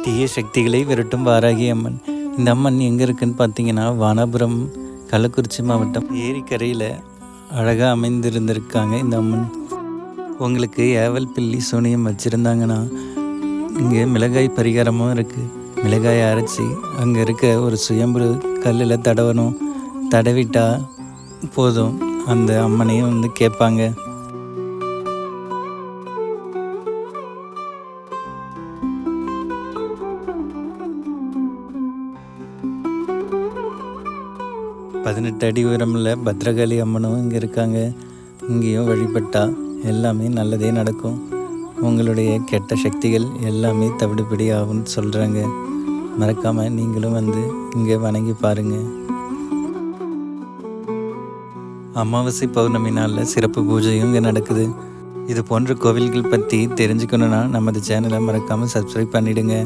தீய சக்திகளை விரட்டும் வாராகி அம்மன். இந்த அம்மன் எங்கே இருக்குன்னு பார்த்தீங்கன்னா வானாபுரம், கள்ளக்குறிச்சி மாவட்டம் ஏரிக்கரையில் அழகாக அமைந்திருந்திருக்காங்க இந்த அம்மன். உங்களுக்கு ஏவல் பில்லி சூனியம் வச்சுருந்தாங்கன்னா இங்கே மிளகாய் பரிகாரமும் இருக்குது. மிளகாயை அரைச்சி அங்கே இருக்க ஒரு சுயம்பு கல்லில் தடவணும். தடவிட்டால் போதும், அந்த அம்மனையும் வந்து கேட்பாங்க. பதினெட்டு அடி உயரமுள்ள பத்ரகாளி அம்மனும் இங்கே இருக்காங்க. இங்கேயும் வழிபட்டால் எல்லாமே நல்லதே நடக்கும். உங்களுடைய கெட்ட சக்திகள் எல்லாமே தவிடுபடி ஆகும்னு சொல்கிறாங்க. மறக்காமல் நீங்களும் வந்து இங்கே வணங்கி பாருங்கள். அமாவாசை பௌர்ணமி நாளில் சிறப்பு பூஜையும் இங்கே நடக்குது. இது போன்ற கோவில்கள் பற்றி தெரிஞ்சுக்கணுன்னா நமது சேனலை மறக்காமல் சப்ஸ்கிரைப் பண்ணிவிடுங்க.